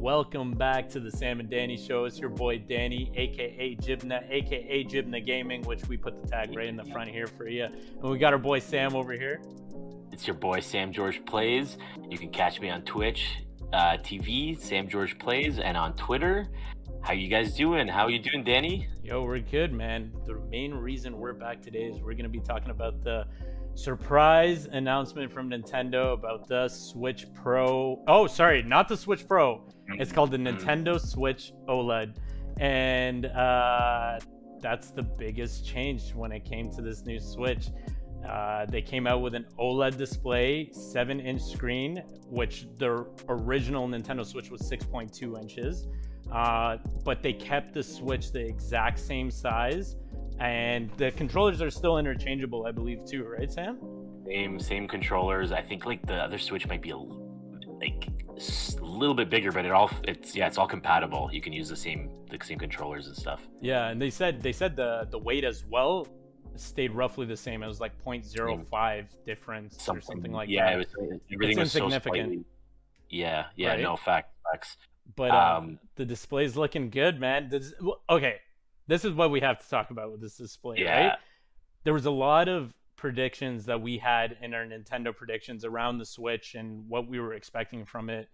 Welcome back to the Sam and Danny Show. It's your boy Danny, aka Jibna, aka Jibna Gaming, which we put the tag right in the front here for you. And we got our boy Sam over here. It's your boy Sam George Plays. You can catch me on Twitch TV, Sam George Plays, and on Twitter. How you guys doing? How you doing, Danny? Yo, we're good, man. The main reason we're back today is we're going to be talking about the surprise announcement from Nintendo about the Switch Pro. Oh, sorry, not the Switch Pro. It's called the Nintendo Switch OLED. And that's the biggest change when it came to this new Switch. They came out with an OLED display, 7-inch screen, which the original Nintendo Switch was 6.2 inches. But they kept the Switch the exact same size, and the controllers are still interchangeable, I believe, too, right, Sam? Same controllers. I think like the other Switch might be a little bit bigger, but it's all compatible. You can use the same controllers and stuff. Yeah, and they said the weight as well stayed roughly the same. It was like 0.05 difference or something like that. Yeah, everything was so insignificant. slightly. Yeah, Right? no facts. But the display's looking good, man. Okay, this is what we have to talk about with this display, right? There was a lot of predictions that we had in our Nintendo predictions around the Switch and what we were expecting from it.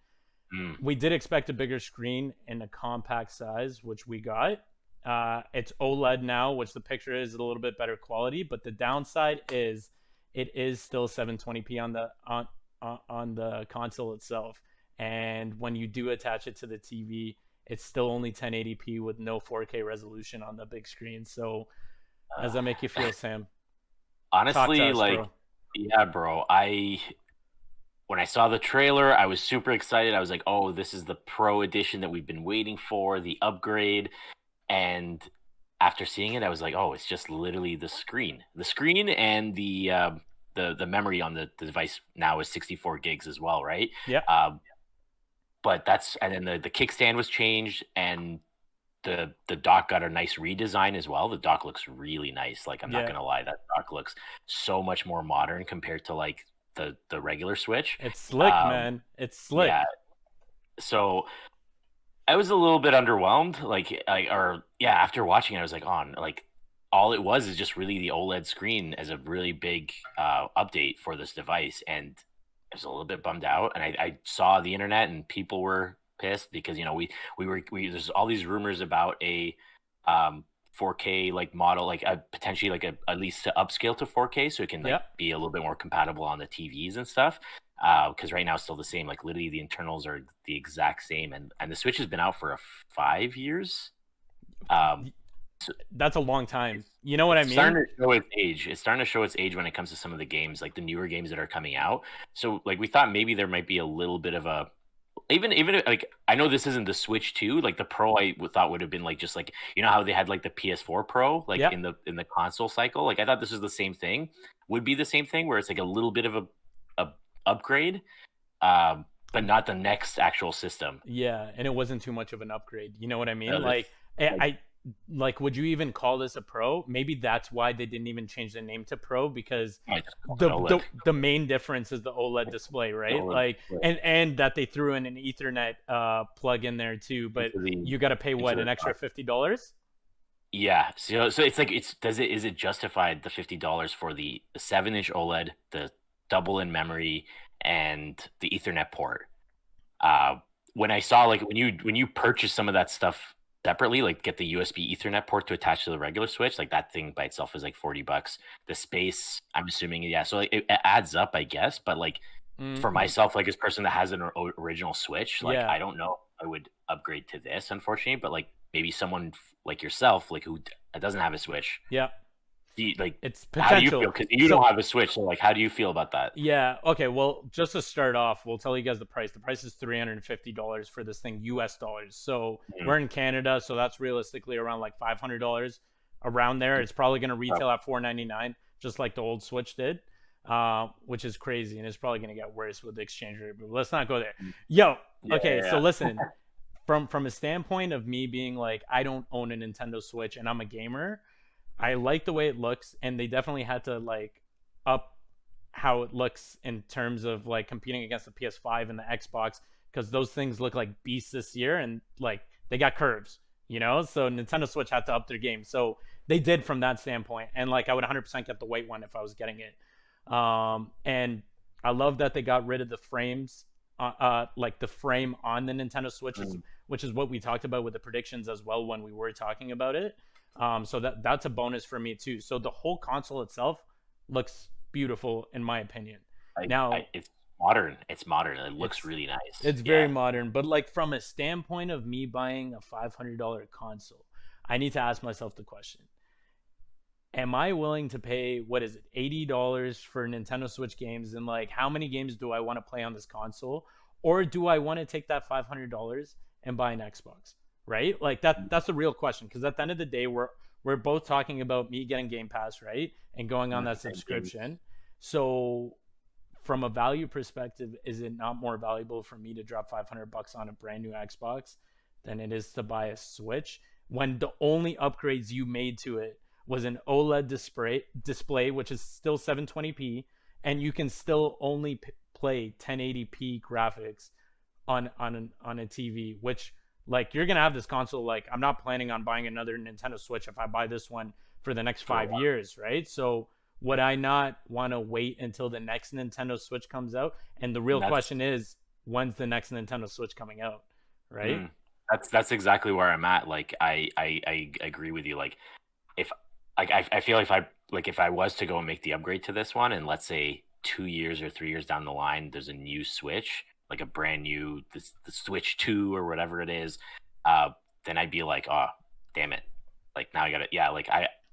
We did expect a bigger screen in a compact size, which we got. It's OLED now, which the picture is a little bit better quality, but the downside is it is still 720p on the console itself. And when you do attach it to the TV, it's still only 1080p with no 4K resolution on the big screen. So, how does that make you feel, Sam? Honestly, us, like, bro. yeah, bro. When I saw the trailer, I was super excited. I was like, "Oh, this is the Pro Edition that we've been waiting for, the upgrade." And after seeing it, I was like, "Oh, it's just literally the screen and the memory on the device now is 64 gigs as well, right?" Yeah. But and then the kickstand was changed, and the dock got a nice redesign as well. The dock looks really nice. Like, I'm not gonna lie, that dock looks so much more modern compared to like the regular Switch. It's slick, man. It's slick. Yeah. So I was a little bit underwhelmed. After watching it, I was like, all it was is just really the OLED screen as a really big update for this device, and I was a little bit bummed out. And I saw the internet and people were pissed because there's all these rumors about a 4K like model, like potentially like at least to upscale to 4K so it can be a little bit more compatible on the TVs and stuff. Because right now it's still the same. Like, literally the internals are the exact same, and the Switch has been out for 5 years. That's a long time. You know what I mean? It's starting to show its age when it comes to some of the games, like the newer games that are coming out. So like we thought maybe there might be a little bit of a even like, I know this isn't the Switch 2, like the Pro I thought would have been like just like, you know how they had like the PS4 Pro like in the console cycle. Like, I thought this was the same thing, would be the same thing where it's like a little bit of a upgrade, but not the next actual system. Yeah, and it wasn't too much of an upgrade. You know what I mean? Like, would you even call this a Pro? Maybe that's why they didn't even change the name to Pro, because the main difference is the OLED display, right? OLED. And that they threw in an Ethernet plug in there too, but you got to pay an extra $50? Yeah, so it's like is it justified, the $50 for the 7-inch OLED, the double in memory, and the Ethernet port? When I saw, like, when you purchase some of that stuff separately, like get the USB Ethernet port to attach to the regular Switch, like that thing by itself is like $40. The space, I'm assuming, so like it adds up, I guess. But like for myself, like as a person that has an original Switch, like I don't know if I would upgrade to this, unfortunately. But like maybe someone like yourself, like who doesn't have a Switch, it's potential. How do you feel? Because you don't have a Switch, so like how do you feel about that? Yeah. Okay. Well, just to start off, we'll tell you guys the price. The price is $350 for this thing, US dollars. So we're in Canada, so that's realistically around like $500 around there. It's probably going to retail at $499, just like the old Switch did, which is crazy, and it's probably going to get worse with the exchange rate. But let's not go there. So listen. From a standpoint of me being like, I don't own a Nintendo Switch and I'm a gamer, I like the way it looks, and they definitely had to like up how it looks in terms of like competing against the PS5 and the Xbox because those things look like beasts this year, and like they got curves, you know. So Nintendo Switch had to up their game, so they did from that standpoint. And like I would 100% get the white one if I was getting it. And I love that they got rid of the frames, like the frame on the Nintendo Switch, which is what we talked about with the predictions as well when we were talking about it. So that's a bonus for me too. So the whole console itself looks beautiful in my opinion. Now it's modern. It's modern. It looks it's really nice. it's very modern, but like from a standpoint of me buying a $500 console, I need to ask myself the question: am I willing to pay, what is it, $80 for Nintendo Switch games, and like how many games do I want to play on this console, or do I want to take that $500 and buy an Xbox? Right? Like that's the real question, because at the end of the day, we're both talking about me getting Game Pass, right, and going on that subscription. So from a value perspective, is it not more valuable for me to drop $500 on a brand new Xbox than it is to buy a Switch when the only upgrades you made to it was an OLED display, which is still 720p, and you can still only play 1080p graphics on a TV, which like you're gonna have this console. Like I'm not planning on buying another Nintendo Switch if I buy this one for the next 5 years, right? So would I not want to wait until the next Nintendo Switch comes out? And the real question is, when's the next Nintendo Switch coming out, right? That's exactly where I'm at. Like I agree with you. Like if I feel if I was to go and make the upgrade to this one, and let's say 2 years or 3 years down the line, there's a new Switch, like a brand new the Switch 2 or whatever it is, then I'd be like, oh, damn it! Like now I gotta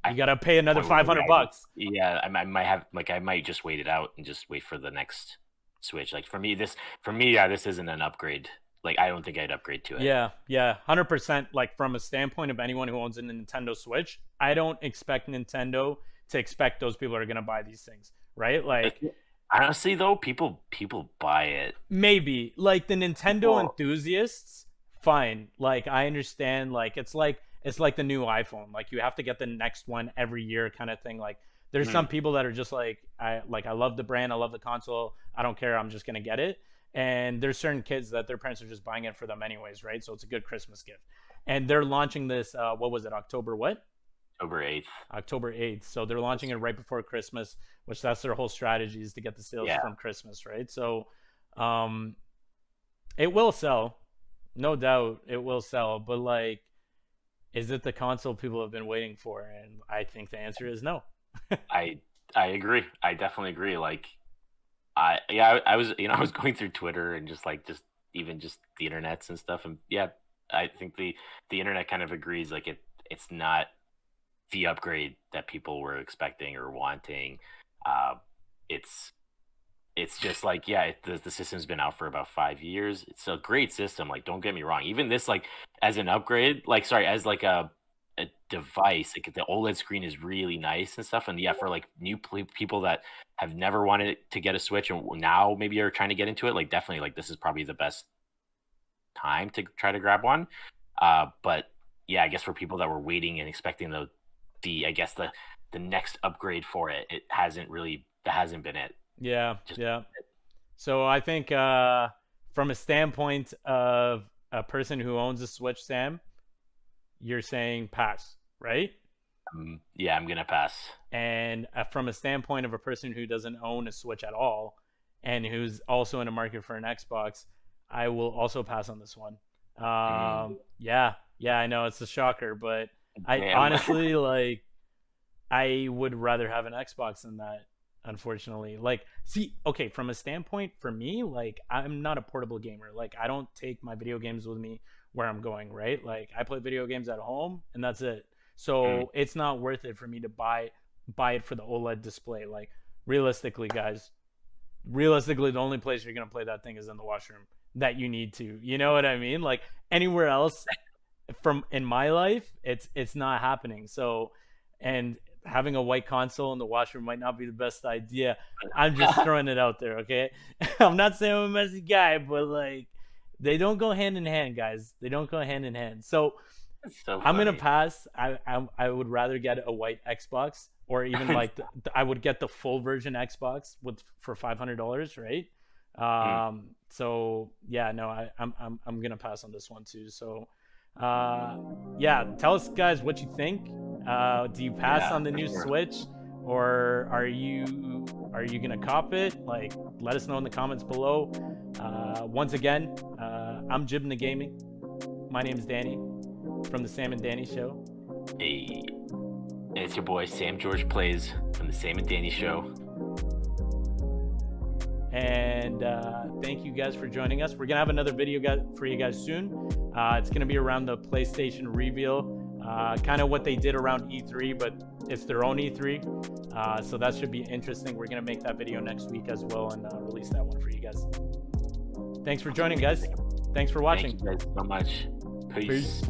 you gotta pay another $500. Yeah, I might have I might just wait it out and just wait for the next Switch. Like for me, this isn't an upgrade. Like I don't think I'd upgrade to it. Yeah, 100%. Like from a standpoint of anyone who owns a Nintendo Switch, I don't expect Nintendo to expect those people are gonna buy these things, right? Like honestly, though, people buy it. Maybe like the Nintendo enthusiasts, fine. Like I understand. Like it's like the new iPhone. Like you have to get the next one every year, kind of thing. Like there's some people that are just like I love the brand, I love the console, I don't care, I'm just gonna get it. And there's certain kids that their parents are just buying it for them anyways, right? So it's a good Christmas gift. And they're launching this. What was it? October what? October 8th. October 8th. So they're launching it right before Christmas, which that's their whole strategy, is to get the sales from Christmas, right? So it will sell. No doubt it will sell. But like, is it the console people have been waiting for? And I think the answer is no. I agree. I definitely agree. Like I was I was going through Twitter and just even just the internets and stuff, and yeah, I think the internet kind of agrees. Like it's not the upgrade that people were expecting or wanting. It's just like the system's been out for about 5 years. It's a great system. Like don't get me wrong. Even this as an upgrade, as a device, like the OLED screen is really nice and stuff. And for like new people that have never wanted to get a Switch and now maybe are trying to get into it, like definitely like this is probably the best time to try to grab one. But yeah, I guess for people that were waiting and expecting the next upgrade for it, that hasn't been it. Yeah. So I think from a standpoint of a person who owns a Switch, Sam, you're saying pass, right? Yeah, I'm gonna pass. And from a standpoint of a person who doesn't own a Switch at all and who's also in a market for an Xbox, I will also pass on this one. Yeah, I know it's a shocker, but I honestly like I would rather have an Xbox than that, unfortunately. Like, see, okay, from a standpoint for me, like I'm not a portable gamer. Like I don't take my video games with me where I'm going, right? Like I play video games at home and that's it. So it's not worth it for me to buy it for the OLED display. Like realistically, guys, the only place you're gonna play that thing is in the washroom that you need to. You know what I mean? Like anywhere else from in my life, it's not happening. So, and having a white console in the washroom might not be the best idea. I'm just throwing it out there, okay? I'm not saying I'm a messy guy, but like they don't go hand in hand, guys. They don't go hand in hand. So I'm gonna pass. I would rather get a white Xbox, or even like I would get the full version Xbox for $500, right? So yeah, no, I'm gonna pass on this one too. So yeah, tell us guys what you think. Do you pass on the for new sure. Switch, or are you gonna cop it? Like, let us know in the comments below. Once again, I'm Jib the Gaming. My name is Danny from the Sam and Danny Show. Hey, it's your boy Sam George Plays from the Sam and Danny Show. And thank you guys for joining us. We're gonna have another video for you guys soon. It's gonna be around the PlayStation reveal, kind of what they did around E3, but it's their own E3. So that should be interesting. We're gonna make that video next week as well and release that one for you guys. Thanks for joining, guys. Thanks for watching. Thank you guys so much. Peace.